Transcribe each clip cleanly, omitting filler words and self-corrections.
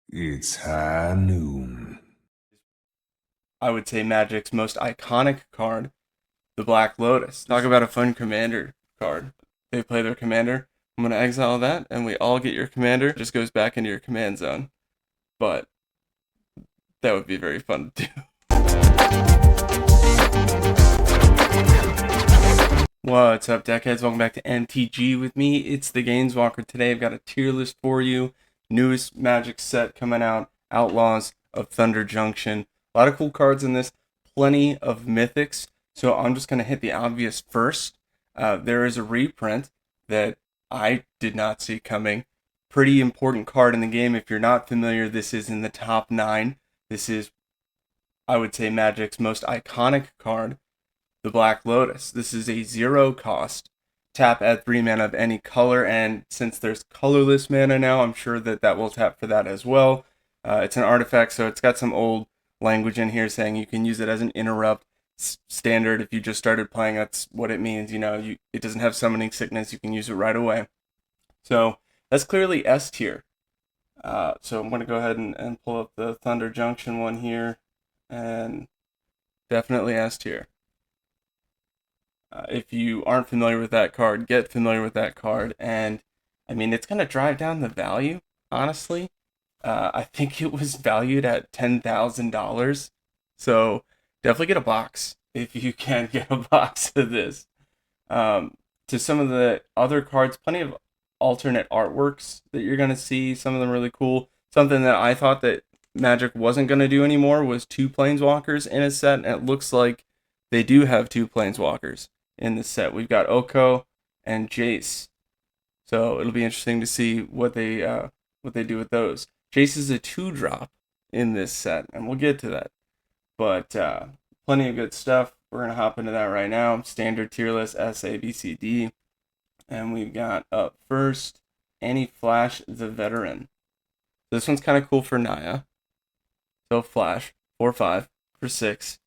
It's high noon. I would say Magic's most iconic card, the Black Lotus. Talk about a fun commander card. They play their commander. I'm going to exile that, and we all get your commander. It just goes back into your command zone. But that would be very fun to do. What's up, deckheads? Welcome back to MTG with me. It's the Gainswalker. Today I've got a tier list for you. Newest Magic set coming out, Outlaws of Thunder Junction. A lot of cool cards in this, plenty of mythics. So I'm just going to hit the obvious first. There is a reprint that I did not see coming. Pretty important card in the game. If you're not familiar, this is in the top 9. This is, I would say, Magic's most iconic card, the Black Lotus. This is a 0 cost. Tap, add 3 mana of any color, and since there's colorless mana now, I'm sure that will tap for that as well. It's an artifact, so it's got some old language in here saying you can use it as an interrupt. Standard, if you just started playing, that's what it means. It doesn't have summoning sickness. You can use it right away. So that's clearly S tier. So I'm going to go ahead and pull up the Thunder Junction one here, and definitely S tier. If you aren't familiar with that card, get familiar with that card. And I mean, it's going to drive down the value, honestly. I think it was valued at $10,000. So definitely get a box if you can get a box of this. To some of the other cards, plenty of alternate artworks that you're going to see. Some of them really cool. Something that I thought that Magic wasn't going to do anymore was 2 Planeswalkers in a set. And it looks like they do have 2 Planeswalkers in the set. We've got Oko and Jace. So it'll be interesting to see what they do with those. Jace is a 2-drop in this set, and we'll get to that. But plenty of good stuff. We're gonna hop into that right now. Standard tier list S A B C D, and we've got up first Annie Flash the Veteran. This one's kind of cool for Naya. So Flash 4/5 for 6.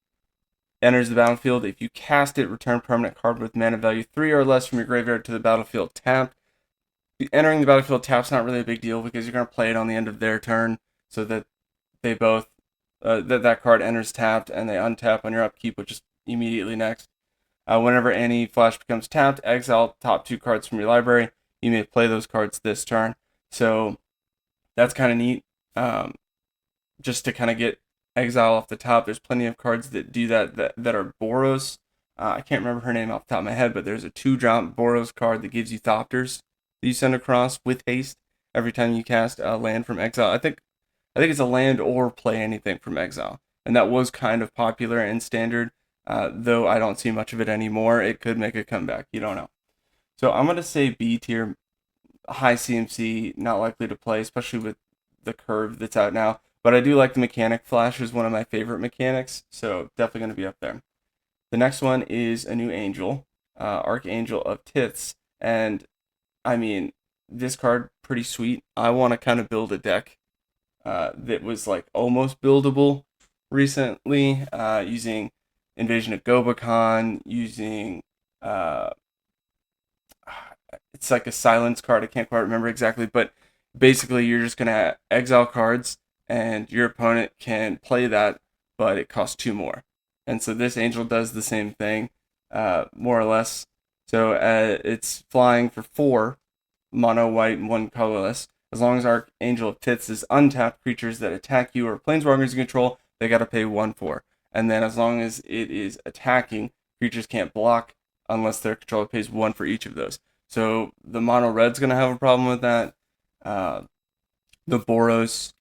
Enters the battlefield. If you cast it, return permanent card with mana value 3 or less from your graveyard to the battlefield tapped. Entering the battlefield tapp's not really a big deal because you're going to play it on the end of their turn, so that they both that card enters tapped and they untap on your upkeep, which is immediately next. Whenever any flash becomes tapped, exile top 2 cards from your library. You may play those cards this turn. So that's kind of neat. Just to kind of get exile off the top. There's plenty of cards that do that are Boros. I can't remember her name off the top of my head, but there's a 2-drop Boros card that gives you Thopters that you send across with haste every time you cast a land from exile. I think it's a land or play anything from exile, and that was kind of popular in standard. Though I don't see much of it anymore. It could make a comeback. You don't know. So I'm gonna say B tier, high CMC, not likely to play, especially with the curve that's out now. But I do like the mechanic. Flash is one of my favorite mechanics, so definitely going to be up there. The next one is a new angel, Archangel of Tiths. And I mean, this card, pretty sweet. I want to kind of build a deck that was like almost buildable recently, using Invasion of Gobakhan, using it's like a silence card. I can't quite remember exactly, but basically you're just gonna exile cards, and your opponent can play that, but it costs 2 more. And so this angel does the same thing, more or less. So it's flying for 4, mono white and 1 colorless. As long as Archangel of Tiths is untapped, creatures that attack you or planeswalkers you control, they gotta pay 1/4. And then as long as it is attacking, creatures can't block unless their controller pays 1 for each of those. So the mono red's gonna have a problem with that. Uh, the Boros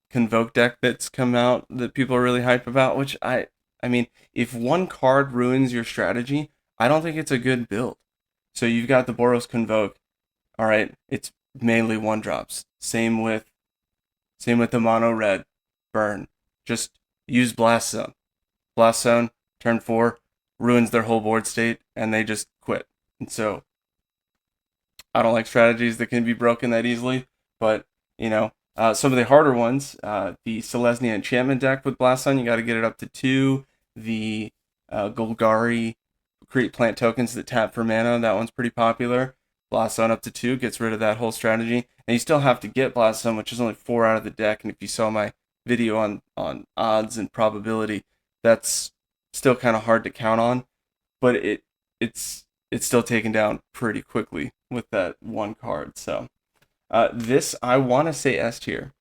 Convoke deck that's come out that people are really hype about, which I mean, if one card ruins your strategy, I don't think it's a good build. So you've got the Boros Convoke. All right, it's mainly 1-drops. Same with the mono red burn. Just use Blast Zone. Blast Zone, turn 4, ruins their whole board state, and they just quit. And so I don't like strategies that can be broken that easily, but some of the harder ones, the Selesnya enchantment deck with Blast Zone, you got to get it up to 2. The Golgari create plant tokens that tap for mana, that one's pretty popular. Blast Zone up to 2 gets rid of that whole strategy. And you still have to get Blast Zone, which is only 4 out of the deck. And if you saw my video on odds and probability, that's still kind of hard to count on. But it's still taken down pretty quickly with that one card. So this, I want to say S tier.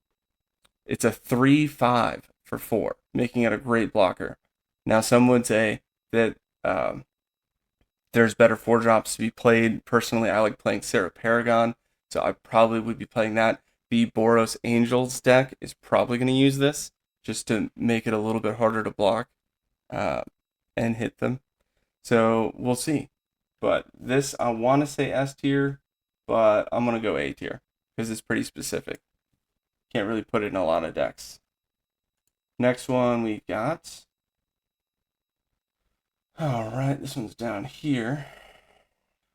It's a 3/5 for 4, making it a great blocker. Now, some would say that there's better 4-drops to be played. Personally, I like playing Sarah Paragon, so I probably would be playing that. The Boros Angels deck is probably going to use this just to make it a little bit harder to block and hit them. So we'll see. But this, I want to say S tier, but I'm going to go A tier because it's pretty specific. Can't really put it in a lot of decks. Next one we got. Alright, this one's down here.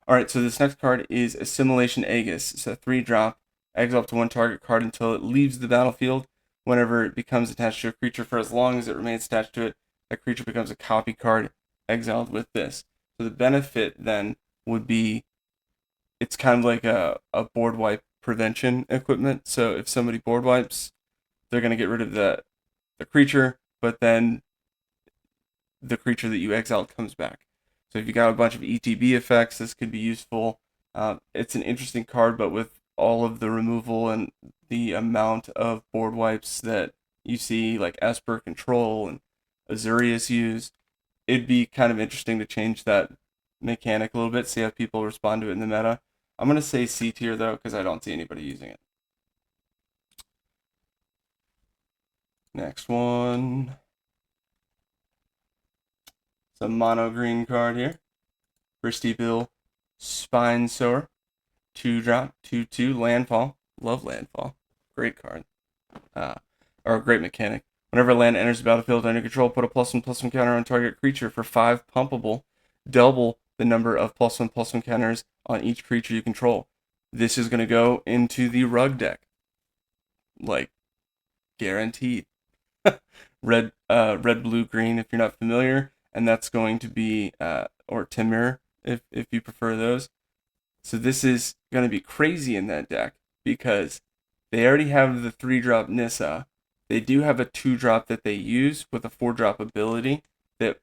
Alright, so this next card is Assimilation Aegis. It's a 3-drop. Exile up to 1 target card until it leaves the battlefield. Whenever it becomes attached to a creature for as long as it remains attached to it, that creature becomes a copy card exiled with this. So the benefit then would be it's kind of like a board wipe prevention equipment. So if somebody board wipes, they're going to get rid of the creature, but then the creature that you exiled comes back. So if you got a bunch of ETB effects, this could be useful. It's an interesting card, but with all of the removal and the amount of board wipes that you see, like Esper Control and Azurius use, it'd be kind of interesting to change that mechanic a little bit, see how people respond to it in the meta. I'm going to say C tier, though, because I don't see anybody using it. Next one. It's a mono green card here. Bill Spine Sower. 2-drop, 2/2, landfall. Love landfall. Great card. Or a great mechanic. Whenever land enters the battlefield under control, put a +1/+1 counter on target creature for 5 pumpable. Double the number of +1/+1 counters on each creature you control. This is going to go into the rug deck. Like, guaranteed. Red, blue, green, if you're not familiar. And that's going to be, or Timur, if you prefer those. So this is going to be crazy in that deck because they already have the 3-drop Nissa. They do have a 2-drop that they use with a 4-drop ability that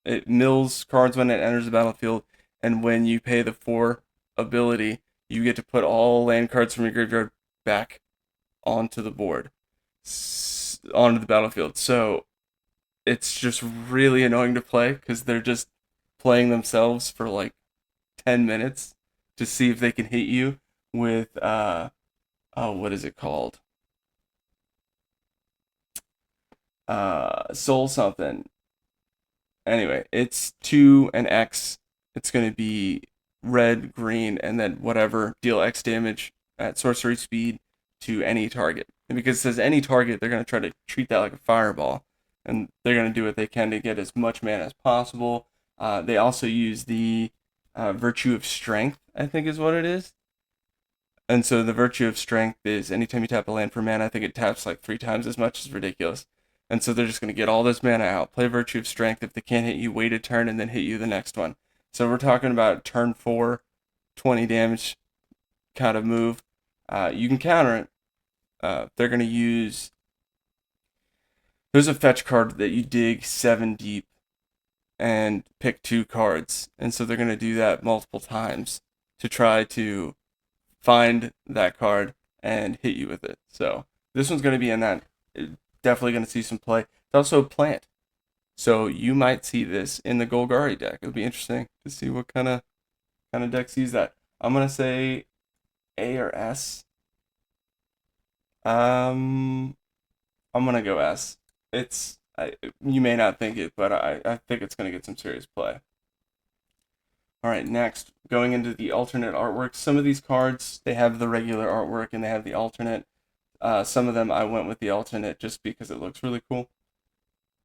it mills cards when it enters the battlefield, and when you pay the 4 ability, you get to put all land cards from your graveyard back onto the board, onto the battlefield. So it's just really annoying to play because they're just playing themselves for like 10 minutes to see if they can hit you with what is it called? Soul something. Anyway, it's 2 and X. It's going to be red, green, and then whatever, deal X damage at sorcery speed to any target. And because it says any target, they're going to try to treat that like a fireball. And they're going to do what they can to get as much mana as possible. They also use the Virtue of Strength, I think is what it is. And so the Virtue of Strength is anytime you tap a land for mana, I think it taps like 3 times as much. It's ridiculous. And so they're just going to get all this mana out, play Virtue of Strength. If they can't hit you, wait a turn and then hit you the next one. So we're talking about turn 4, 20 damage kind of move. You can counter it. They're going to use... There's a fetch card that you dig 7 deep and pick 2 cards. And so they're going to do that multiple times to try to find that card and hit you with it. So this one's going to be in that. Definitely going to see some play. It's also a plant. So you might see this in the Golgari deck. It'll be interesting to see what kind of deck sees that. I'm going to say A or S. I'm going to go S. You may not think it, but I think it's going to get some serious play. Alright, next, going into the alternate artwork. Some of these cards, they have the regular artwork and they have the alternate. Some of them I went with the alternate just because it looks really cool.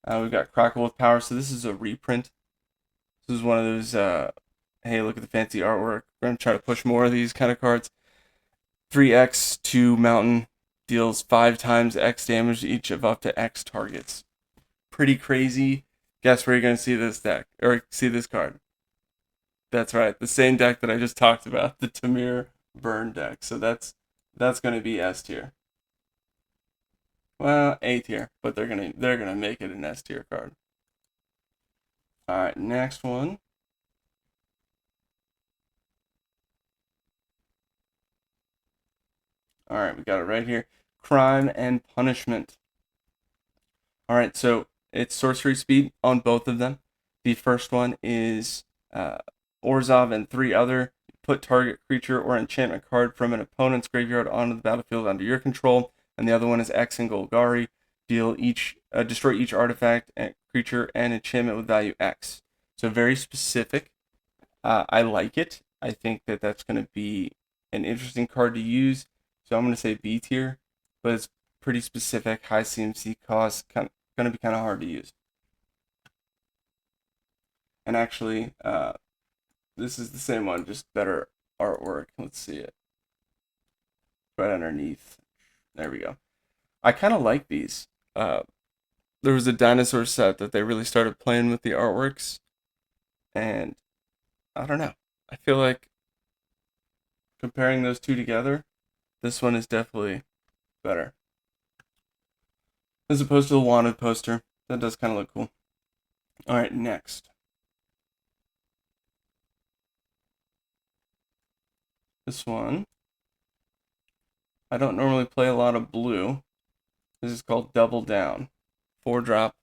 We've got Crackle with Power, so this is a reprint. This is one of those, hey, look at the fancy artwork. We're going to try to push more of these kind of cards. 3x to Mountain deals 5 times X damage to each of up to X targets. Pretty crazy. Guess where you're going to see this deck, or see this card? That's right. The same deck that I just talked about, the Tamir burn deck. So that's going to be S tier. Well, A tier, but they're gonna make it an S tier card. All right, next one. All right, we got it right here. Crime and Punishment. All right, so it's sorcery speed on both of them. The first one is Orzhov and 3 other. Put target creature or enchantment card from an opponent's graveyard onto the battlefield under your control. And the other one is X and Golgari. Destroy each artifact, and creature, and enchantment with value X. So very specific. I like it. I think that that's going to be an interesting card to use. So I'm going to say B tier, but it's pretty specific. High CMC cost, going to be kind of hard to use. And actually, this is the same one, just better artwork. Let's see it. Right underneath. There we go. I kind of like these. There was a dinosaur set that they really started playing with the artworks. And I don't know. I feel like comparing those two together, this one is definitely better. As opposed to the Wanted poster. That does kind of look cool. Alright, next. This one. I don't normally play a lot of blue. This is called Double Down. 4-drop.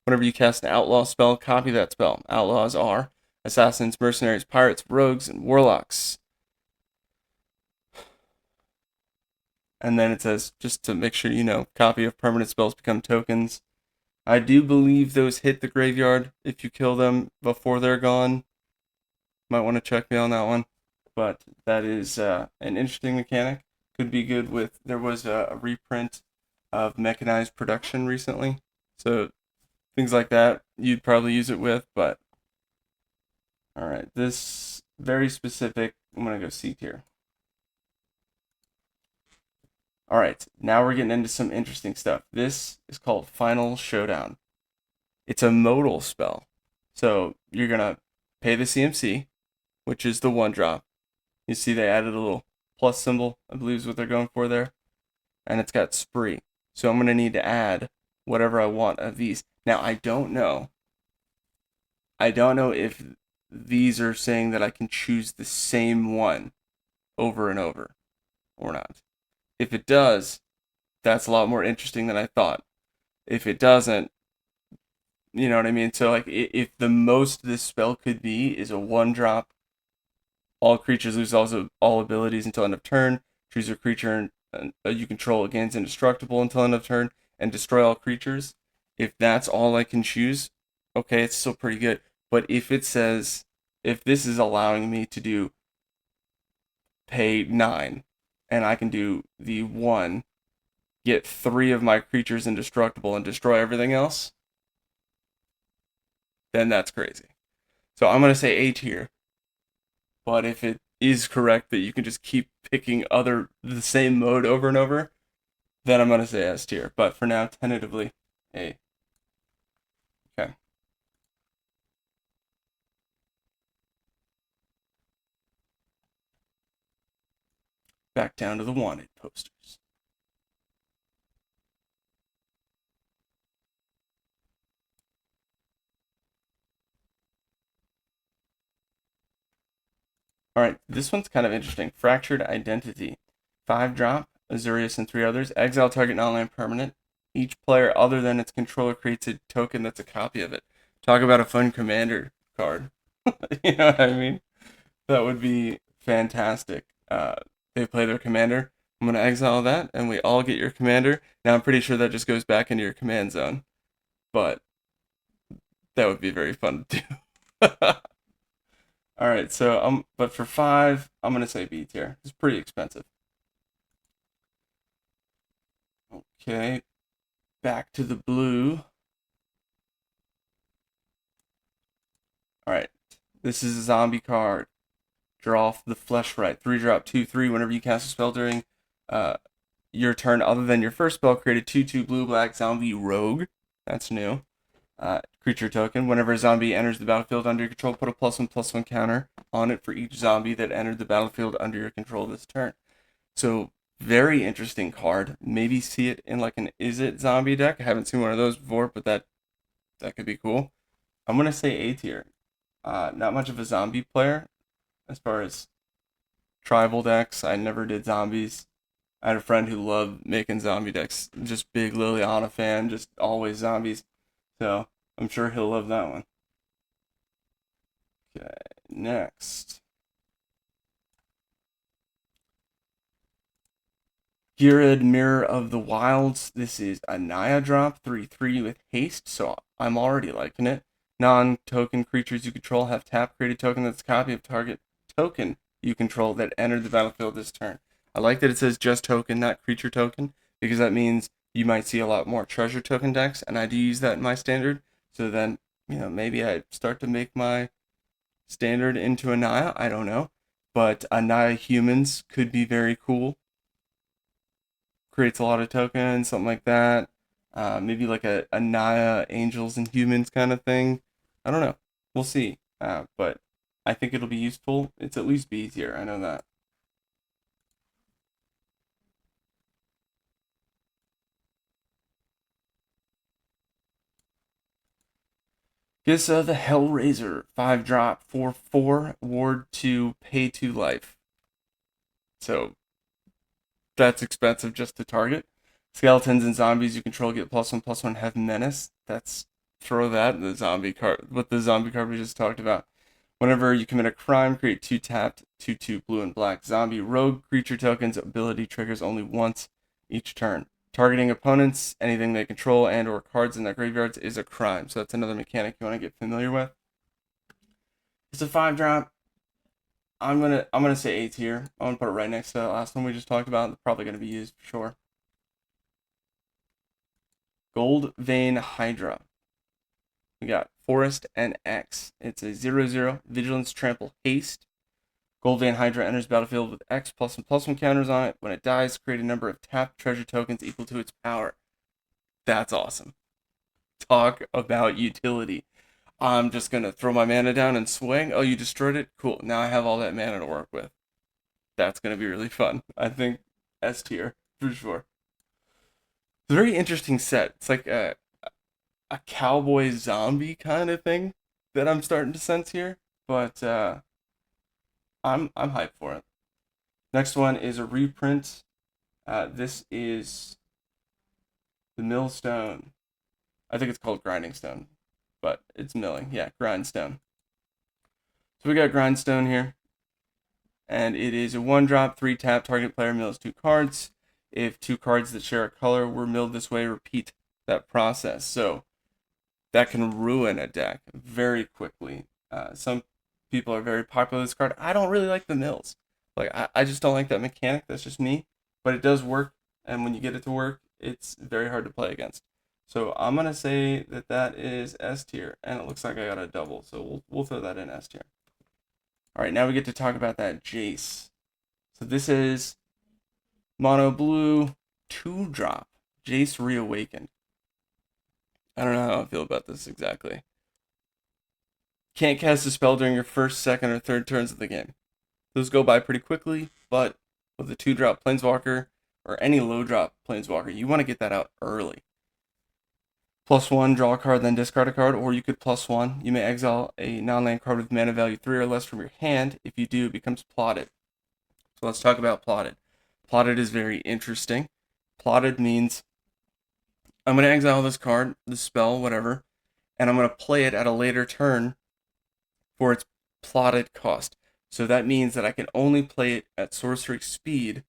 Whenever you cast an outlaw spell, copy that spell. Outlaws are assassins, mercenaries, pirates, rogues, and warlocks. And then it says, just to make sure you know, copy of permanent spells become tokens. I do believe those hit the graveyard if you kill them before they're gone. Might want to check me on that one. But that is an interesting mechanic. Could be good with, there was a reprint of mechanized production recently. So things like that you'd probably use it with, but alright, this very specific, I'm going to go C tier. Alright, now we're getting into some interesting stuff. This is called Final Showdown. It's a modal spell. So you're going to pay the CMC, which is the 1-drop. You see they added a little plus symbol, I believe is what they're going for there. And it's got spree. So I'm going to need to add whatever I want of these. Now, I don't know if these are saying that I can choose the same one over and over or not. If it does, that's a lot more interesting than I thought. If it doesn't, you know what I mean? So, like, if the most this spell could be is a 1-drop, all creatures lose all abilities until end of turn, choose a creature you control gains indestructible until end of turn, and destroy all creatures. If that's all I can choose, okay, it's still pretty good. But if it says, if this is allowing me to do pay 9, and I can do the 1, get 3 of my creatures indestructible and destroy everything else, then that's crazy. So I'm going to say A tier. But if it is correct that you can just keep picking the same mode over and over, then I'm going to say S tier. But for now, tentatively, A. Okay. Back down to the Wanted posters. Alright, this one's kind of interesting. Fractured Identity. 5-drop, Azurius and 3 others. Exile target non-land permanent. Each player other than its controller creates a token that's a copy of it. Talk about a fun commander card. You know what I mean? That would be fantastic. They play their commander. I'm going to exile that, and we all get your commander. Now, I'm pretty sure that just goes back into your command zone. But that would be very fun to do. Alright, so but for 5, I'm gonna say B tier. It's pretty expensive. Okay, back to the blue. Alright, this is a zombie card. Draw the Flesh Right. 3-drop, 2/3. Whenever you cast a spell during your turn other than your first spell, create a 2/2 blue-black zombie rogue. That's new. Creature token. Whenever a zombie enters the battlefield under your control, put a +1/+1 counter on it for each zombie that entered the battlefield under your control this turn. So very interesting card. Maybe see it in like an Is It zombie deck. I haven't seen one of those before, but that could be cool. I'm gonna say A tier. Not much of a zombie player as far as tribal decks. I never did zombies. I had a friend who loved making zombie decks. Just big Liliana fan, just always zombies. So I'm sure he'll love that one. Okay, next. Girard, Mirror of the Wilds. This is a Naya drop, 3/3 with haste, so I'm already liking it. Non-token creatures you control have tap, create a token that's a copy of target token you control that entered the battlefield this turn. I like that it says just token, not creature token, because that means you might see a lot more treasure token decks, and I do use that in my standard, so then, maybe I start to make my standard into a Naya, I don't know. But a Naya humans could be very cool. Creates a lot of tokens, something like that. Maybe like a Naya Angels and Humans kind of thing. I don't know. We'll see. But I think it'll be useful. It's at least B tier. I know that. Gissa the Hellraiser. 5-drop, 4/4. Ward 2, pay 2 life. So that's expensive just to target. Skeletons and zombies you control get +1/+1 have menace. Throw that in the zombie card with the zombie card we just talked about. Whenever you commit a crime, create 2 tapped 2/2 blue and black zombie rogue creature tokens. Ability triggers only once each turn. Targeting opponents, anything they control and or cards in their graveyards is a crime. So that's another mechanic you want to get familiar with. It's a 5-drop. I'm gonna say A tier. I'm gonna put it right next to the last one we just talked about. It's probably gonna be used for sure. Gold Vein Hydra. We got Forest and X. It's a 0/0 Vigilance Trample Haste. Gold Vein Hydra enters battlefield with X +1/+1 counters on it. When it dies, create a number of tapped treasure tokens equal to its power. That's awesome. Talk about utility. I'm just gonna throw my mana down and swing. Oh, you destroyed it? Cool. Now I have all that mana to work with. That's gonna be really fun. I think S tier for sure. It's a very interesting set. It's like a cowboy zombie kind of thing that I'm starting to sense here, but I'm hyped for it. Next one is a reprint. This is the Millstone. I think it's called Grinding Stone, but it's milling. Yeah, Grindstone. So we got Grindstone here, and it is a 1-drop, 3-tap. Target player mills 2 cards. If 2 cards that share a color were milled this way, repeat that process. So that can ruin a deck very quickly. Some people are very popular with this card. I don't really like the mills. Like, I just don't like that mechanic. That's just me. But it does work, and when you get it to work, it's very hard to play against. So I'm going to say that is S tier, and it looks like I got a double, so we'll throw that in S tier. All right, now we get to talk about that Jace. So this is mono blue, 2-drop, Jace Reawakened. I don't know how I feel about this exactly. Can't cast a spell during your first, second, or third turns of the game. Those go by pretty quickly, but with a 2-drop Planeswalker or any low-drop Planeswalker, you want to get that out early. +1, draw a card, then discard a card, or you could +1. You may exile a non-land card with mana value 3 or less from your hand. If you do, it becomes plotted. So let's talk about plotted. Plotted is very interesting. Plotted means I'm going to exile this card, this spell, whatever, and I'm going to play it at a later turn for its plotted cost. So that means that I can only play it at sorcery speed,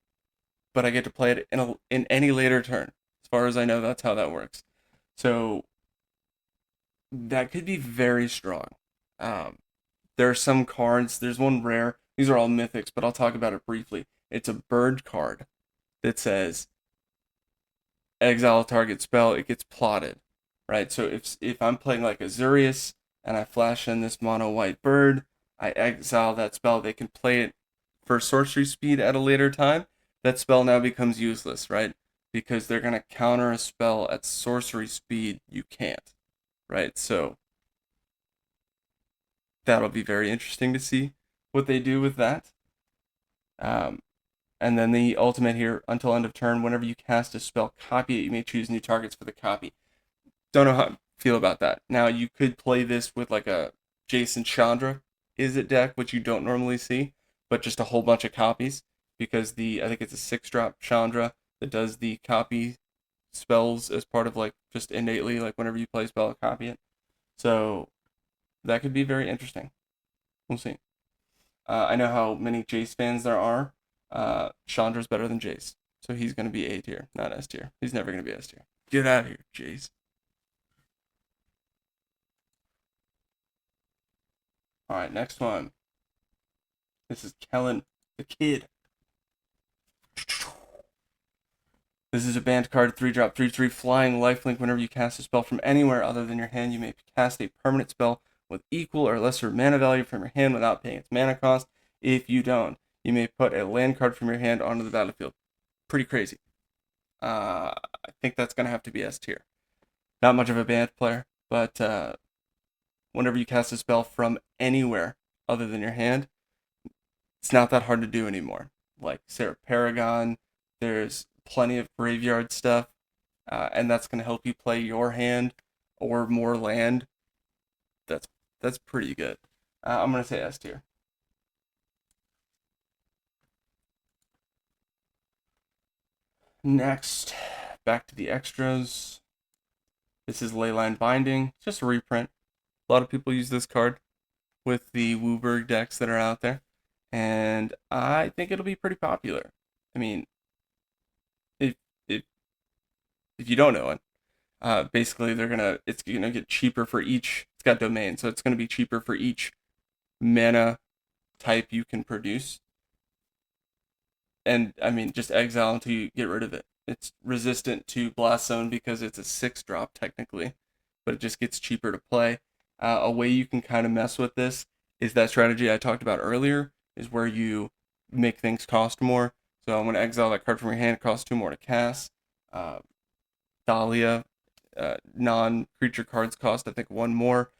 but I get to play it in any later turn. As far as I know, that's how that works. So that could be very strong. There are some cards. There's one rare. These are all mythics, but I'll talk about it briefly. It's a bird card that says exile a target spell. It gets plotted, right? So if I'm playing like Azurius and I flash in this mono white bird, I exile that spell. They can play it for sorcery speed at a later time. That spell now becomes useless, right? Because they're going to counter a spell at sorcery speed you can't. right? So that'll be very interesting to see what they do with that. Um, and then the ultimate here, until end of turn, whenever you cast a spell, copy it. You may choose new targets for the copy. Don't know how I feel about that. Now, you could play this with like a Jason Chandra is it deck, which you don't normally see, but just a whole bunch of copies because I think it's a 6-drop Chandra that does the copy spells as part of like just innately, like whenever you play a spell, copy it. So that could be very interesting. We'll see. I know how many Jace fans there are. Chandra's better than Jace, so he's going to be A tier, not S tier. He's never going to be S tier. Get out of here, Jace. All right, next one. This is Kellen the Kid. This is a banned card, 3-drop, 3/3 flying lifelink. Whenever you cast a spell from anywhere other than your hand, you may cast a permanent spell with equal or lesser mana value from your hand without paying its mana cost. If you don't, you may put a land card from your hand onto the battlefield. Pretty crazy. I think that's going to have to be S tier. Not much of a banned player, but whenever you cast a spell from anywhere other than your hand, it's not that hard to do anymore. Like Sarah Paragon, there's plenty of graveyard stuff, and that's going to help you play your hand or more land. That's pretty good. I'm going to say S tier. Next, back to the extras. This is Leyline Binding. It's just a reprint. A lot of people use this card with the Wooburg decks that are out there, and I think it'll be pretty popular. I mean, if if if you don't know it, basically it's gonna get cheaper for each. It's got domain, so it's gonna be cheaper for each mana type you can produce. And I mean, just exile until you get rid of it. It's resistant to Blast Zone because it's a 6-drop technically, but it just gets cheaper to play. A way you can kind of mess with this is that strategy I talked about earlier, is where you make things cost more. So I'm going to exile that card from your hand. It costs 2 more to cast. Dahlia, non-creature cards cost, I think, 1 more.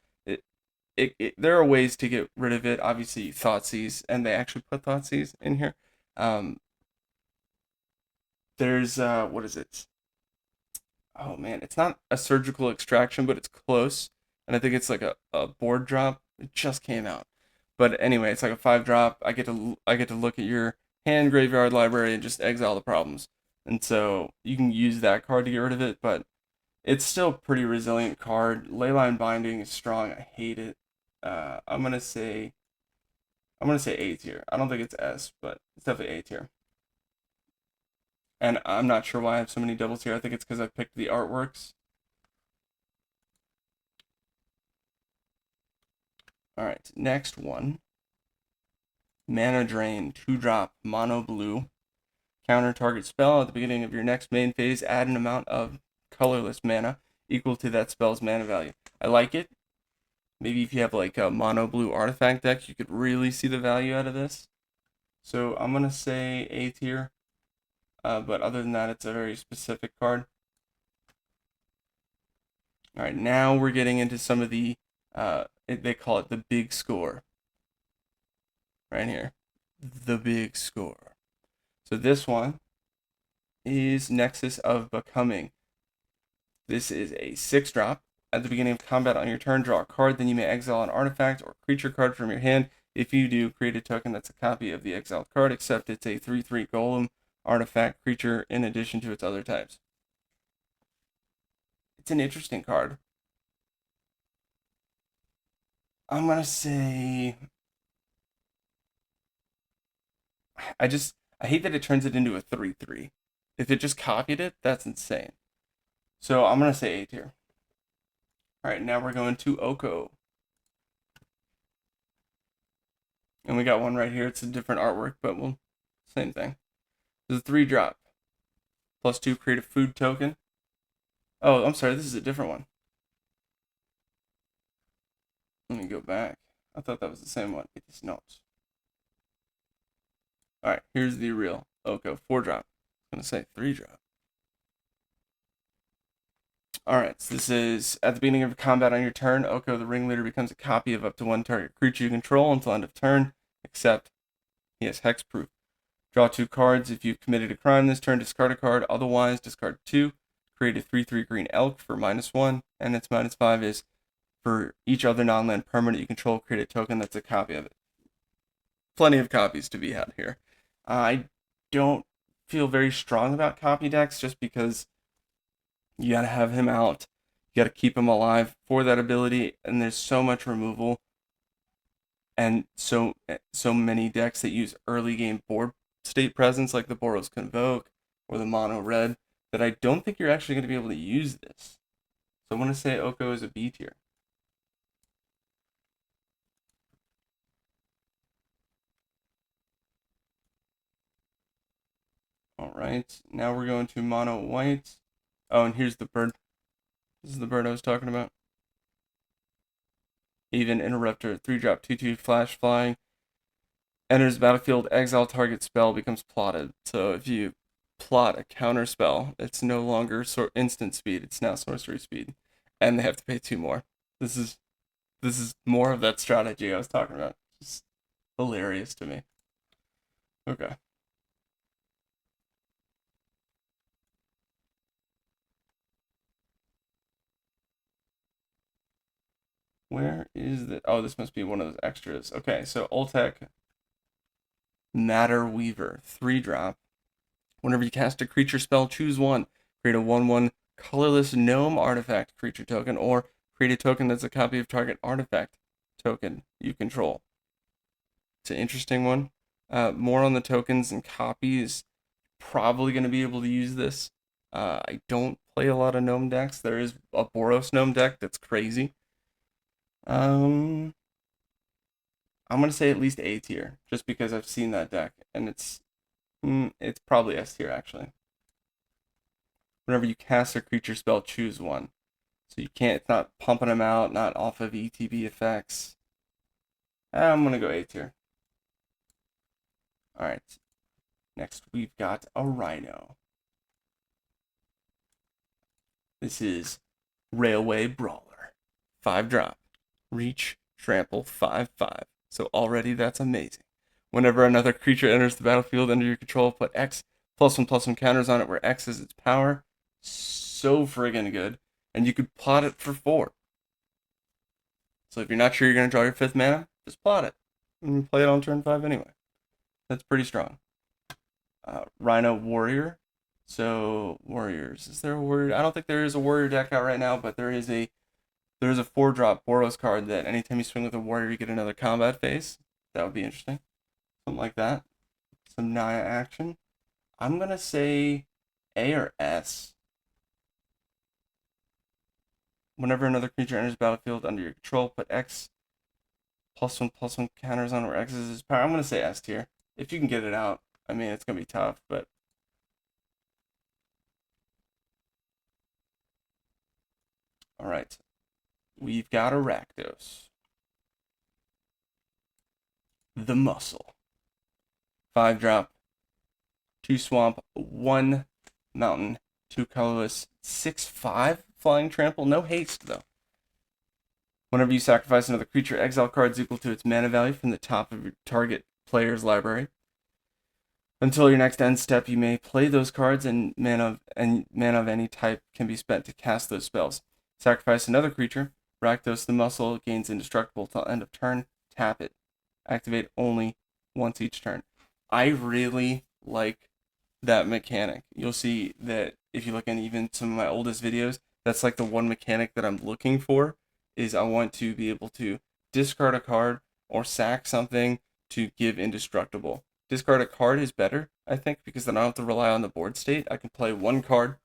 There are ways to get rid of it. Obviously, Thoughtseize, and they actually put Thoughtseize in here. There's, what is it? Oh man, it's not a surgical extraction, but it's close. And I think it's like a board drop. It just came out. But anyway, it's like a 5-drop. I get to look at your hand graveyard library and just exile the problems. And so you can use that card to get rid of it, but it's still a pretty resilient card. Leyline Binding is strong. I hate it. I'm gonna say A tier. I don't think it's S, but it's definitely A tier. And I'm not sure why I have so many doubles here. I think it's because I picked the artworks. All right, next one. Mana Drain, 2-drop, mono blue. Counter target spell at the beginning of your next main phase. Add an amount of colorless mana equal to that spell's mana value. I like it. Maybe if you have like a mono blue artifact deck, you could really see the value out of this. So I'm going to say A tier. But other than that, it's a very specific card. All right, now we're getting into some of the, they call it the big score. Right here. The big score. So this one is Nexus of Becoming. This is a 6-drop. At the beginning of combat on your turn, draw a card, then you may exile an artifact or creature card from your hand. If you do, create a token that's a copy of the exiled card, except it's a 3/3 golem artifact creature in addition to its other types. It's an interesting card. I'm going to say... I hate that it turns it into a 3/3. If it just copied it, that's insane. So I'm going to say A tier. All right, now we're going to Oko. And we got one right here. It's a different artwork, but same thing. This is a 3-drop. +2, create a food token. Oh, I'm sorry, this is a different one. Let me go back. I thought that was the same one. It is not. All right, here's the real Oko 4-drop. I'm going to say 3-drop. Alright, so this is at the beginning of combat on your turn, Oko the ringleader becomes a copy of up to one target creature you control until end of turn, except he has hexproof. Draw 2 cards. If you've committed a crime this turn, discard a card. Otherwise, discard 2. Create a 3/3 green elk for -1, and its -5 is for each other non-land permanent you control, create a token that's a copy of it. Plenty of copies to be had here. I don't feel very strong about copy decks just because you gotta have him out. You gotta keep him alive for that ability, and there's so much removal and so many decks that use early game board state presence like the Boros Convoke or the Mono Red that I don't think you're actually going to be able to use this. So I'm going to say Oko is a B tier. Alright, now we're going to Mono White. Oh, and here's the bird. This is the bird I was talking about. Even Interrupter, 3-drop, 2/2 flash flying. Enters the battlefield, exile target spell becomes plotted. So if you plot a counter spell, it's no longer instant speed, it's now sorcery speed. And they have to pay 2 more. This is more of that strategy I was talking about. Just hilarious to me. Okay. Where is the... Oh, this must be one of those extras. Okay, so Oltec Matter Weaver, 3-drop. Whenever you cast a creature spell, choose one. Create a 1/1 colorless gnome artifact creature token, or create a token that's a copy of target artifact token you control. It's an interesting one. More on the tokens and copies. Probably going to be able to use this. I don't play a lot of gnome decks. There is a Boros gnome deck that's crazy. I'm going to say at least A tier, just because I've seen that deck, and it's probably S tier, actually. Whenever you cast a creature spell, choose one. So you can't, it's not pumping them out, not off of ETB effects. I'm going to go A tier. Alright. Next, we've got a Rhino. This is Railway Brawler. 5-drop. Reach, trample, 5/5. So already that's amazing. Whenever another creature enters the battlefield under your control, put X +1/+1 counters on it, where X is its power. So friggin' good. And you could plot it for 4. So if you're not sure you're going to draw your 5th mana, just plot it. And play it on turn 5 anyway. That's pretty strong. Rhino Warrior. So, Warriors. Is there a warrior? I don't think there is a warrior deck out right now, but there is a 4-drop Boros card that anytime you swing with a warrior, you get another combat phase. That would be interesting. Something like that. Some Naya action. I'm going to say A or S. Whenever another creature enters the battlefield under your control, put X +1/+1 counters on where X is his power. I'm going to say S tier. If you can get it out. I mean, it's going to be tough, but... Alright. We've got Rakdos. The Muscle. 5-drop. 2 swamp, 1 mountain, 2 colorless, 6/5 flying trample. No haste, though. Whenever you sacrifice another creature, exile cards equal to its mana value from the top of your target player's library. Until your next end step, you may play those cards, and mana of any type can be spent to cast those spells. Sacrifice another creature. Rakdos the Muscle gains indestructible till end of turn. Tap it. Activate only once each turn. I really like that mechanic. You'll see that if you look at even some of my oldest videos, that's like the one mechanic that I'm looking for, is I want to be able to discard a card or sack something to give indestructible. Discard a card is better, I think, because then I don't have to rely on the board state. I can play one card,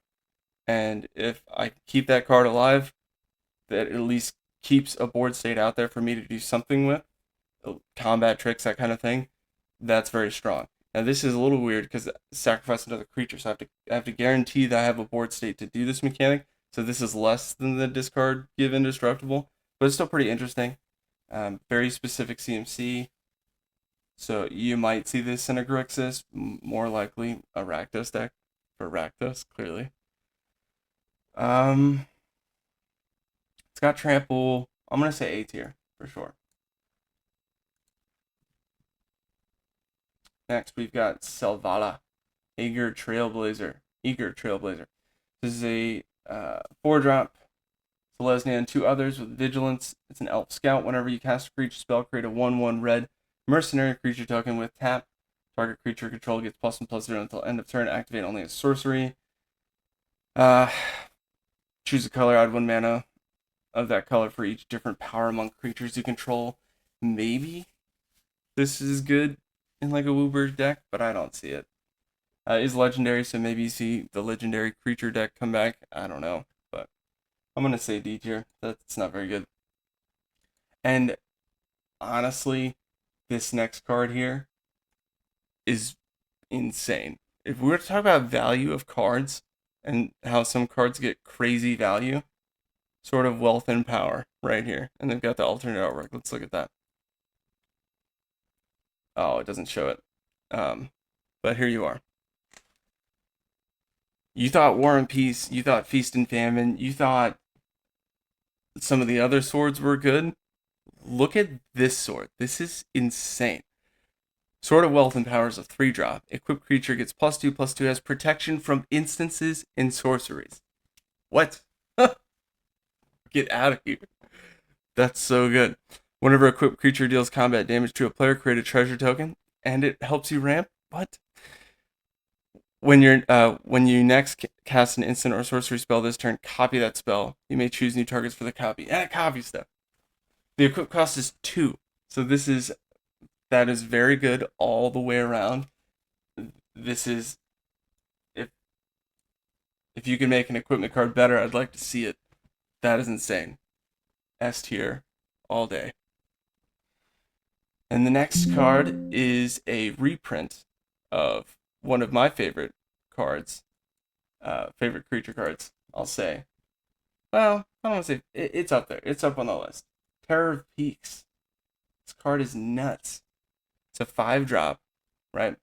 and if I keep that card alive, that at least keeps a board state out there for me to do something with, combat tricks, that kind of thing. That's very strong. Now this is a little weird because sacrifice another creature, so I have to guarantee that I have a board state to do this mechanic. So this is less than the discard give indestructible, but it's still pretty interesting. Very specific CMC. So you might see this in a Grixis, more likely a Rakdos deck for Rakdos, clearly. It's got trample. I'm going to say A tier for sure. Next, we've got Selvala, Eager Trailblazer. This is a 4-drop. Selesnya and 2 others with Vigilance. It's an Elf Scout. Whenever you cast a creature spell, create a 1/1 red mercenary creature token with tap. Target creature control gets +1/+0 until end of turn. Activate only as sorcery. Choose a color, add 1 mana of that color for each different power among creatures you control. Maybe this is good in like a Wooburge deck, but I don't see it. Is legendary, so maybe you see the legendary creature deck come back. I don't know, but I'm gonna say D tier. That's not very good. And honestly, this next card here is insane. If we were to talk about value of cards and how some cards get crazy value, sort of Wealth and Power right here. And they've got the alternate artwork. Let's look at that. Oh, it doesn't show it. But here you are. You thought War and Peace, you thought Feast and Famine, you thought some of the other swords were good. Look at this sword. This is insane. Sword of Wealth and Power is a 3-drop. Equipped creature gets +2/+2, has protection from instances and sorceries. What? Get out of here. That's so good. Whenever a equipped creature deals combat damage to a player, create a treasure token, and it helps you ramp. What? When you next cast an instant or sorcery spell this turn, copy that spell. You may choose new targets for the copy, and it copies stuff. The equip cost is 2, so that is very good all the way around. This is if you can make an equipment card better, I'd like to see it. That is insane. S tier all day. And the next card is a reprint of one of my favorite cards, favorite creature cards, I'll say. Well, I don't want to say it's up there. It's up on the list. Terror of Peaks. This card is nuts. It's a 5-drop, right?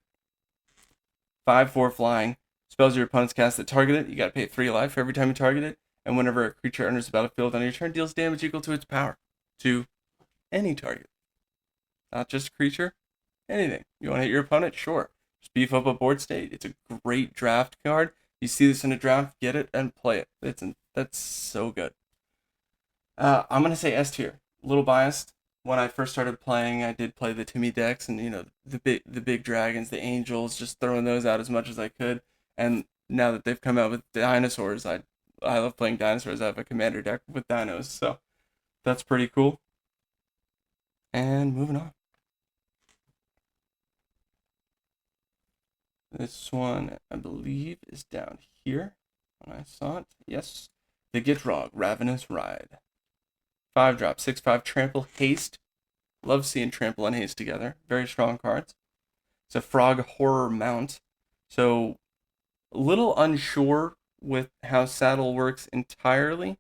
5/4 flying. Spells your opponent's cast that target it. You gotta pay 3 life for every time you target it. And whenever a creature enters the battlefield on your turn, deals damage equal to its power to any target. Not just a creature, anything. You want to hit your opponent? Sure. Just beef up a board state. It's a great draft card. You see this in a draft, get it and play it. That's so good. I'm gonna say S tier. A little biased. When I first started playing, I did play the Timmy decks, and the big dragons, the angels, just throwing those out as much as I could. And now that they've come out with dinosaurs, I love playing dinosaurs. I have a commander deck with dinos, so that's pretty cool. And moving on. This one, I believe, is down here. When I saw it, yes. The Gitrog, Ravenous Ride. 5-drop, 6/5, Trample, Haste. Love seeing Trample and Haste together. Very strong cards. It's a Frog Horror Mount. So, a little unsure with how Saddle works entirely,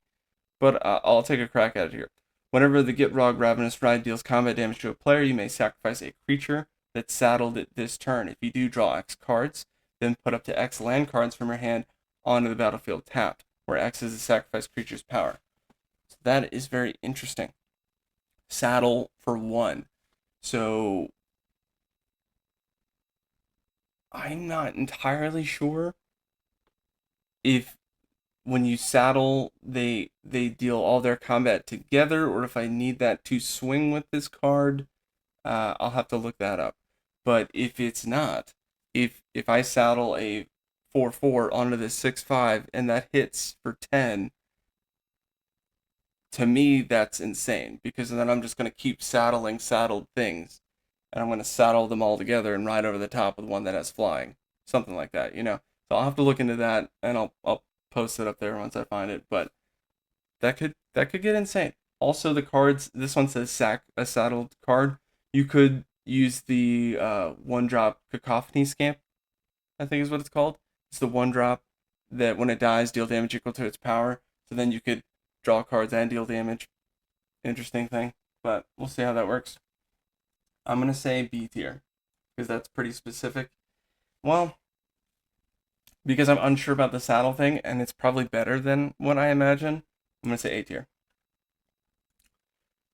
but I'll take a crack at it here. Whenever the Gitrog, Ravenous Ride deals combat damage to a player, you may sacrifice a creature that's saddled at this turn. If you do, draw X cards, then put up to X land cards from your hand onto the battlefield tapped, where X is the sacrificed creature's power. So that is very interesting. Saddle for 1. So I'm not entirely sure if when you saddle they deal all their combat together, or if I need that to swing with this card. I'll have to look that up. But if it's not, if I saddle a 4/4 onto the 6/5 and that hits for 10, to me that's insane, because then I'm just going to keep saddling saddled things, and I'm going to saddle them all together and ride over the top with one that has flying, something like that. So I'll have to look into that, and I'll post it up there once I find it. But that could get insane. Also, the cards. This one says a saddled card. You could use the 1-drop Cacophony Scamp, I think is what it's called. It's the 1-drop that when it dies, deal damage equal to its power. So then you could draw cards and deal damage. Interesting thing, but we'll see how that works. I'm going to say B tier, because that's pretty specific. Well, because I'm unsure about the saddle thing, and it's probably better than what I imagine, I'm going to say A tier.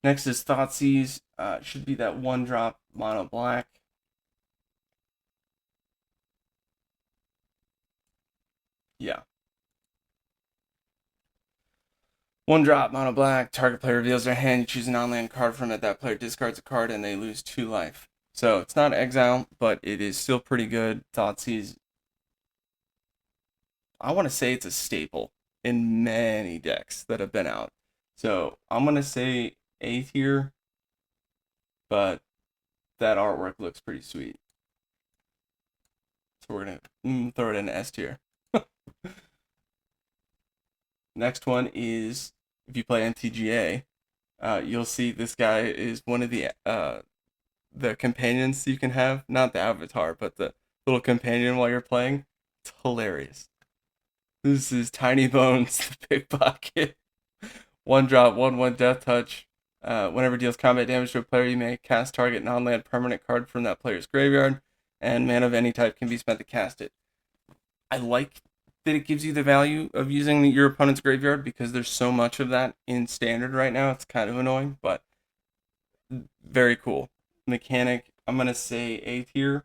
Next is Thoughtseize. Should be that 1-drop mono black. Yeah. 1-drop mono black. Target player reveals their hand. You choose an on-land card from it. That player discards a card and they lose 2 life. So it's not exile, but it is still pretty good. Thoughtseize. I want to say it's a staple in many decks that have been out. So I'm going to say A tier, but that artwork looks pretty sweet. So we're going to throw it in S tier. Next one is, if you play MTGA, you'll see this guy is one of the companions you can have. Not the avatar, but the little companion while you're playing. It's hilarious. This is Tiny Bones, the pickpocket. 1-drop, 1/1 death touch. Whenever it deals combat damage to a player, you may cast target non-land permanent card from that player's graveyard, and mana of any type can be spent to cast it. I like that it gives you the value of using your opponent's graveyard because there's so much of that in standard right now. It's kind of annoying, but very cool. Mechanic, I'm going to say A tier.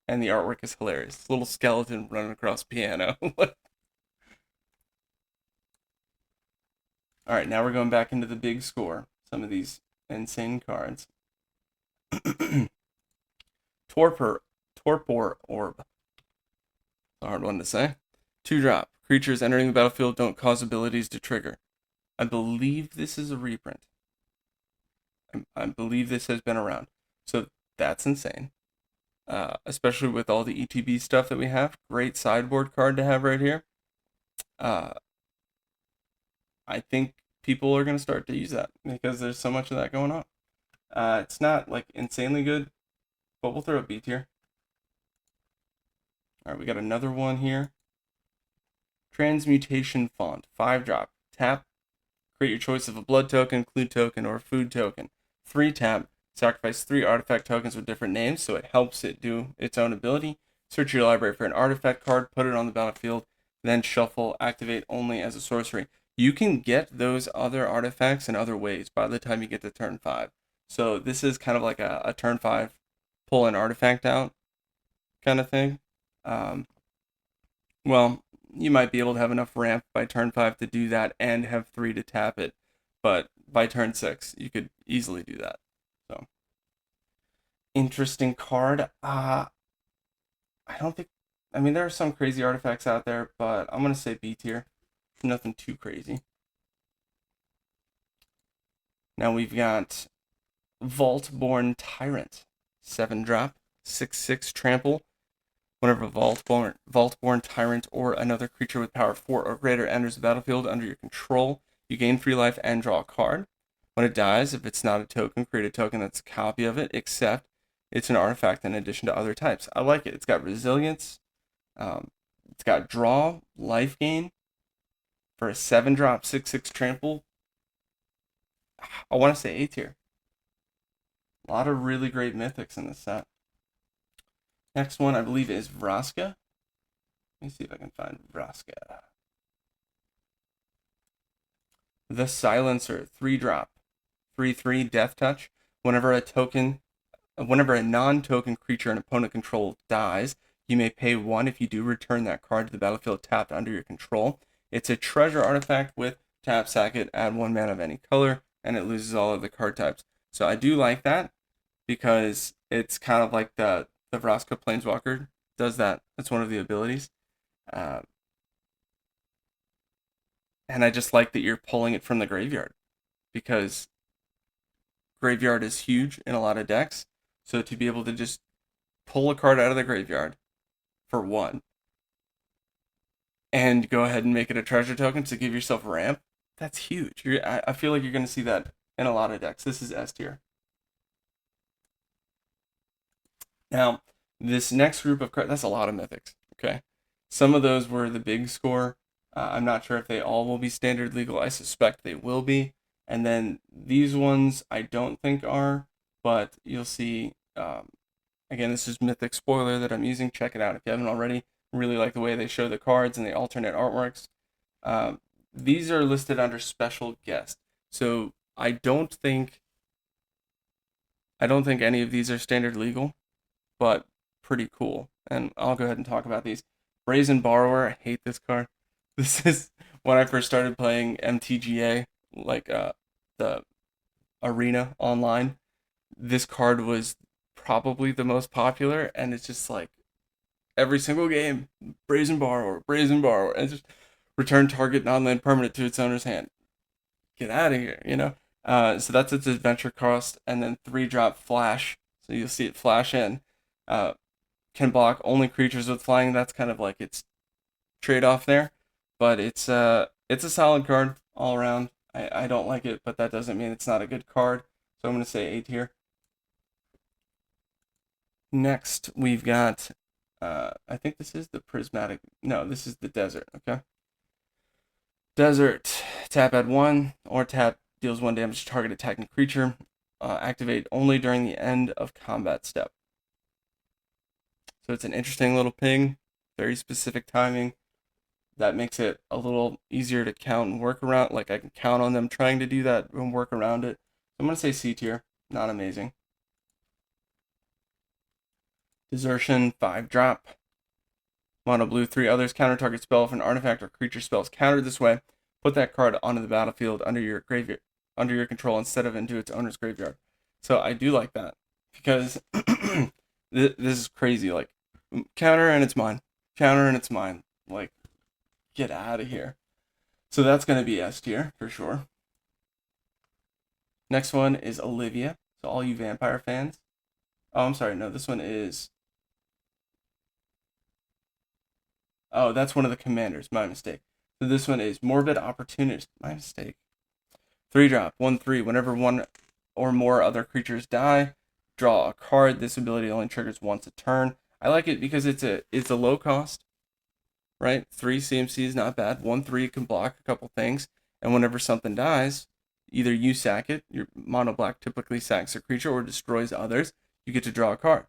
And the artwork is hilarious. Little skeleton running across piano. Alright, now we're going back into the big score. Some of these insane cards. Torpor Orb. A hard one to say. 2-drop. Creatures entering the battlefield don't cause abilities to trigger. I believe this is a reprint. I believe this has been around. So that's insane. Especially with all the ETB stuff that we have. Great sideboard card to have right here. I think people are going to start to use that because there's so much of that going on. It's not like insanely good, but we'll throw a B tier. All right, we got another one here. Transmutation Font, 5-drop. Tap, create your choice of a blood token, clue token, or a food token. 3-tap, sacrifice 3 artifact tokens with different names, so it helps it do its own ability. Search your library for an artifact card, put it on the battlefield, then shuffle, activate only as a sorcery. You can get those other artifacts in other ways by the time you get to turn 5. So this is kind of like a turn 5 pull an artifact out kind of thing. Well, you might be able to have enough ramp by turn 5 to do that and have 3 to tap it. But by turn 6, you could easily do that. So, interesting card. I don't think... I mean, there are some crazy artifacts out there, but I'm going to say B tier. Nothing too crazy. Now we've got Vaultborn Tyrant. 7-drop, 6/6 trample. Whenever a Vaultborn Tyrant or another creature with power 4 or greater enters the battlefield under your control, you gain 3 life and draw a card. When it dies, if it's not a token, create a token that's a copy of it, except it's an artifact in addition to other types. I like it. It's got resilience. It's got draw, life gain. For a 7-drop, 6/6 trample, I want to say A tier. A lot of really great mythics in this set. Next one, I believe, is Vraska. Let me see if I can find Vraska. The Silencer, 3-drop, 3/3 death touch. Whenever a non-token creature an opponent controls dies, you may pay 1 if you do return that card to the battlefield tapped under your control. It's a treasure artifact with tap, sack it, add 1 mana of any color, and it loses all of the card types. So I do like that because it's kind of like the Vraska Planeswalker does that. That's one of the abilities. And I just like that you're pulling it from the graveyard because graveyard is huge in a lot of decks. So to be able to just pull a card out of the graveyard for 1 and go ahead and make it a treasure token to give yourself ramp, that's huge. I feel like you're going to see that in a lot of decks. This is S tier. Now, this next group of cards, that's a lot of mythics, okay? Some of those were the big score. I'm not sure if they all will be standard legal. I suspect they will be. And then these ones I don't think are, but you'll see. Again, this is Mythic spoiler that I'm using. Check it out if you haven't already. Really like the way they show the cards and the alternate artworks. These are listed under special guest. So I don't think any of these are standard legal, but pretty cool. And I'll go ahead and talk about these. Brazen Borrower, I hate this card. This is when I first started playing MTGA, like the arena online. This card was probably the most popular, and it's just like every single game, Brazen Borrower, and just return target non-land permanent to its owner's hand. Get out of here, you know? So that's its adventure cost, and then 3-drop Flash. So you'll see it flash in. Uh, can block only creatures with flying. That's kind of like its trade-off there. But it's a solid card all around. I don't like it, but that doesn't mean it's not a good card. So I'm going to say A tier. Next, we've got, I think this is the Prismatic. No, this is the Desert, okay? Desert, tap add 1, or tap deals 1 damage to target attacking creature. Activate only during the end of combat step. So it's an interesting little ping, very specific timing. That makes it a little easier to count and work around. Like I can count on them trying to do that and work around it. I'm going to say C tier, not amazing. Desertion, 5-drop. Mono blue, 3 others. Counter target spell if an artifact or creature spell is countered this way. Put that card onto the battlefield under your graveyard, under your control instead of into its owner's graveyard. So I do like that because this is crazy. Like counter and it's mine. Counter and it's mine. Like get out of here. So that's going to be S tier for sure. Next one is Olivia. So all you vampire fans. Oh, I'm sorry. No, this one is. Oh, that's one of the commanders. My mistake. So this one is Morbid Opportunist. My mistake. 3-drop, 1/3. Whenever one or more other creatures die, draw a card. This ability only triggers once a turn. I like it because it's a low cost, right? 3 CMC is not bad. 1/3 can block a couple things, and whenever something dies, either you sack it. Your mono black typically sacks a creature or destroys others. You get to draw a card.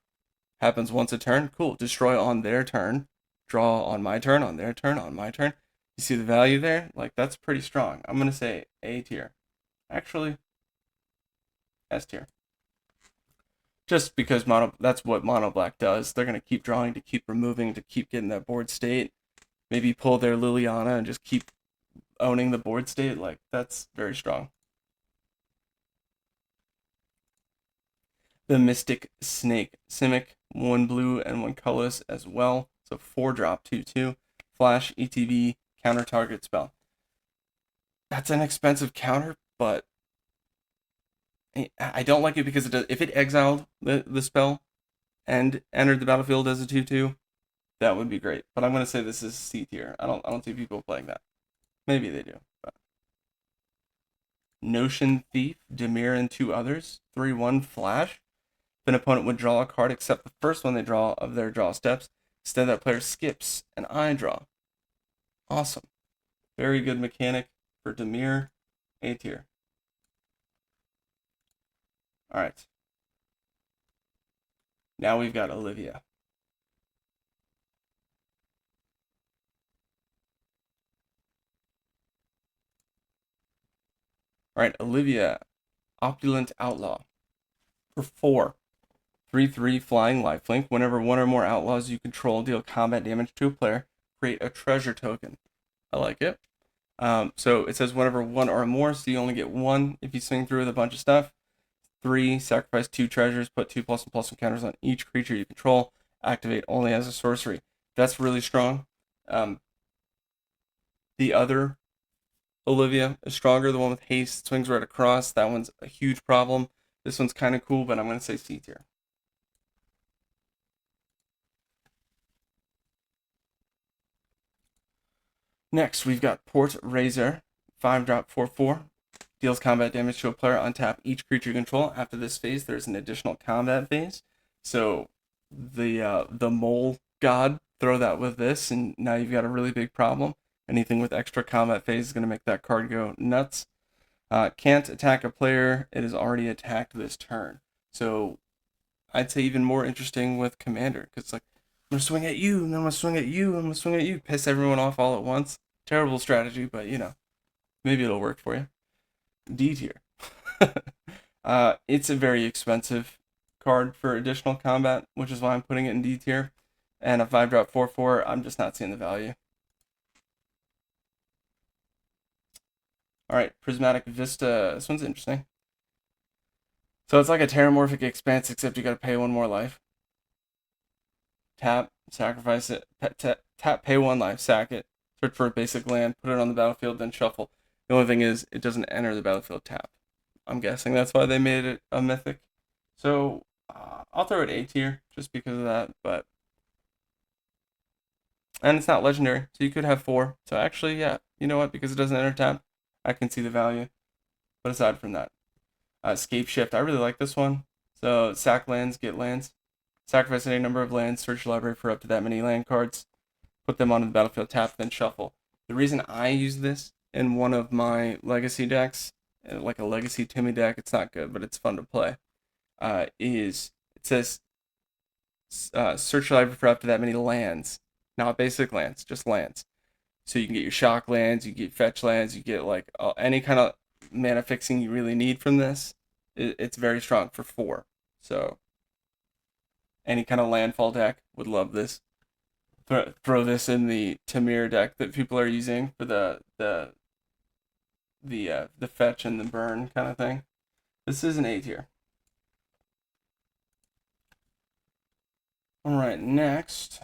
Happens once a turn. Cool. Destroy on their turn. Draw on my turn, on their turn, on my turn. You see the value there? Like, that's pretty strong. I'm going to say A tier. Actually, S tier. Just because that's what mono black does. They're going to keep drawing, to keep removing, to keep getting that board state. Maybe pull their Liliana and just keep owning the board state. Like, that's very strong. The Mystic Snake Simic, 1 blue and 1 colorless as well. So 4-drop, 2/2. Flash, ETB, counter target spell. That's an expensive counter, but I don't like it because if it exiled the spell and entered the battlefield as a 2/2, that would be great. But I'm going to say this is C tier. I don't see people playing that. Maybe they do. But. Notion Thief, Dimir, and 2 others. 3/1 Flash. If an opponent would draw a card except the first one they draw of their draw steps, instead that player skips and I draw. Awesome. Very good mechanic for Dimir. A tier. Alright. Now we've got Olivia. Alright, Olivia. Opulent Outlaw. For 4. 3/3 flying lifelink. Whenever one or more outlaws you control deal combat damage to a player, create a treasure token. I like it. So it says whenever one or more, so you only get 1 if you swing through with a bunch of stuff. 3, sacrifice 2 treasures, put 2+1/+1 counters on each creature you control. Activate only as a sorcery. That's really strong. The other Olivia is stronger. The one with haste swings right across. That one's a huge problem. This one's kind of cool, but I'm going to say C tier. Next, we've got Port Razor, 5-drop, 4/4. Deals combat damage to a player. Untap each creature you control. After this phase, there's an additional combat phase. So the mole god, throw that with this, and now you've got a really big problem. Anything with extra combat phase is going to make that card go nuts. Can't attack a player. It is already attacked this turn. So I'd say even more interesting with Commander, because it's like, I'm going to swing at you, and then I'm going to swing at you, and I'm going to swing at you. Piss everyone off all at once. Terrible strategy, but, maybe it'll work for you. D tier. It's a very expensive card for additional combat, which is why I'm putting it in D tier. And a 5-drop 4/4, I'm just not seeing the value. Alright, Prismatic Vista. This one's interesting. So it's like a Terramorphic Expanse, except you gotta pay one more life. Tap, sacrifice it. Tap, pay one life, sack it. Search for a basic land, put it on the battlefield, then shuffle. The only thing is, it doesn't enter the battlefield tap. I'm guessing that's why they made it a mythic. So I'll throw it A tier just because of that, but and it's not legendary, so you could have 4. So actually, yeah, you know what? Because it doesn't enter tap, I can see the value. But aside from that, Scape Shift, I really like this one. So sack lands, get lands, sacrifice any number of lands, search your library for up to that many land cards, put them onto the battlefield, tap, then shuffle. The reason I use this in one of my legacy decks, like a legacy Timmy deck, it's not good, but it's fun to play. Is it says search your library for up to that many lands, not basic lands, just lands. So you can get your shock lands, you get fetch lands, you get like any kind of mana fixing you really need from this. It's very strong for 4. So any kind of landfall deck would love this. Throw this in the Tamir deck that people are using for the fetch and the burn kind of thing. This is an A tier. All right, next.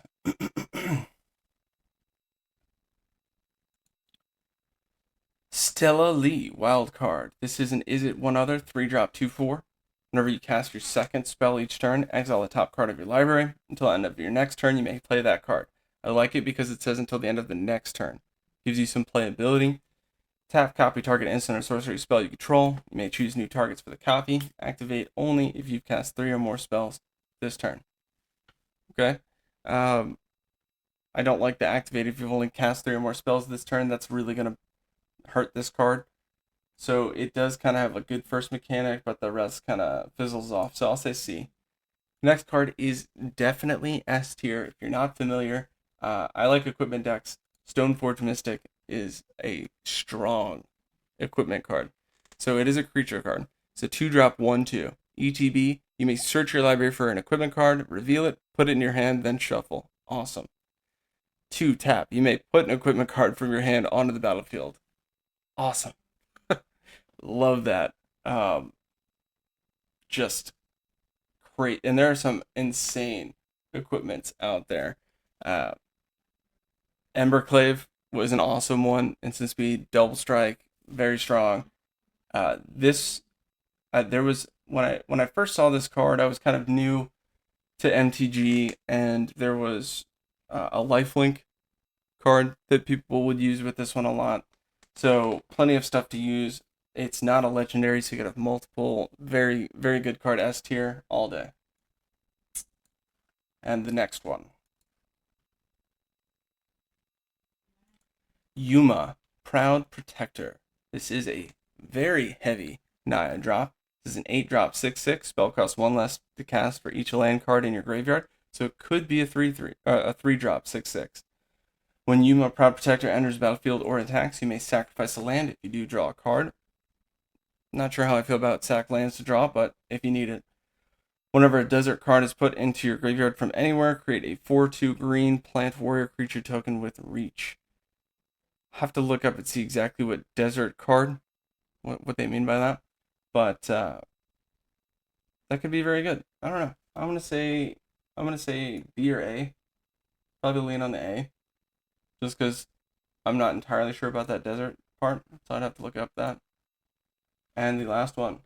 Stella Lee, wild card. This is an Is It One Other 3-drop 2/4. Whenever you cast your second spell each turn, exile the top card of your library. Until the end of your next turn, you may play that card. I like it because it says until the end of the next turn. Gives you some playability. Tap, copy target instant or sorcery spell you control. You may choose new targets for the copy. Activate only if you've cast 3 or more spells this turn. Okay? I don't like the activate if you've only cast 3 or more spells this turn. That's really going to hurt this card. So it does kind of have a good first mechanic, but the rest kind of fizzles off. So I'll say C. Next card is definitely S tier. If you're not familiar, I like equipment decks. Stoneforge Mystic is a strong equipment card. So it is a creature card. It's a 2-drop 1/2. ETB, you may search your library for an equipment card, reveal it, put it in your hand, then shuffle. Awesome. 2 tap, you may put an equipment card from your hand onto the battlefield. Awesome. Love that. Just great. And there are some insane equipments out there. Emberclave was an awesome one. Instant speed, double strike, very strong. There was when I first saw this card, I was kind of new to MTG, and there was a lifelink card that people would use with this one a lot. So plenty of stuff to use. It's not a legendary, so you could have multiple. Very, very good card, S tier, all day. And the next one. Yuma, Proud Protector. This is a very heavy Naya drop. This is an 8-drop 6/6. Spell costs 1 less to cast for each land card in your graveyard. So it could be a 3-drop 6/6. When Yuma, Proud Protector, enters the battlefield or attacks, you may sacrifice a land. If you do, draw a card. Not sure how I feel about sack lands to draw, but if you need it. Whenever a desert card is put into your graveyard from anywhere, create a 4/2 green plant warrior creature token with reach. Have to look up and see exactly what desert card, what they mean by that. But that could be very good. I don't know. I'm gonna say B or A. Probably lean on the A, just because I'm not entirely sure about that desert part, so I'd have to look up that. And the last one,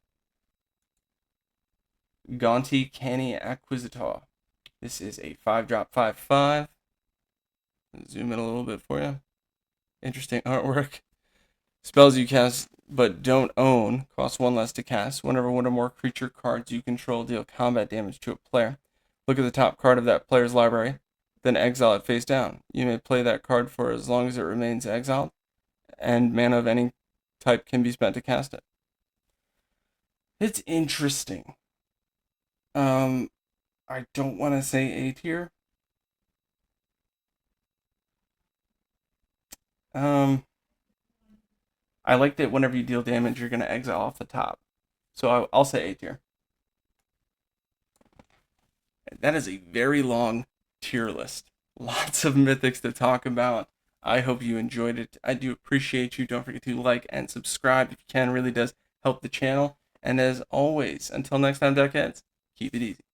Gaunty Canny Acquisitor. This is a 5-drop 5/5. Zoom in a little bit for you. Interesting artwork. Spells you cast but don't own cost 1 less to cast. Whenever one or more creature cards you control deal combat damage to a player, look at the top card of that player's library, then exile it face down. You may play that card for as long as it remains exiled, and mana of any type can be spent to cast it. It's interesting. I don't want to say A tier. I like that whenever you deal damage, you're going to exile off the top. So I'll say A tier. That is a very long tier list. Lots of mythics to talk about. I hope you enjoyed it. I do appreciate you. Don't forget to like and subscribe if you can. It really does help the channel. And as always, until next time, Duckheads, keep it easy.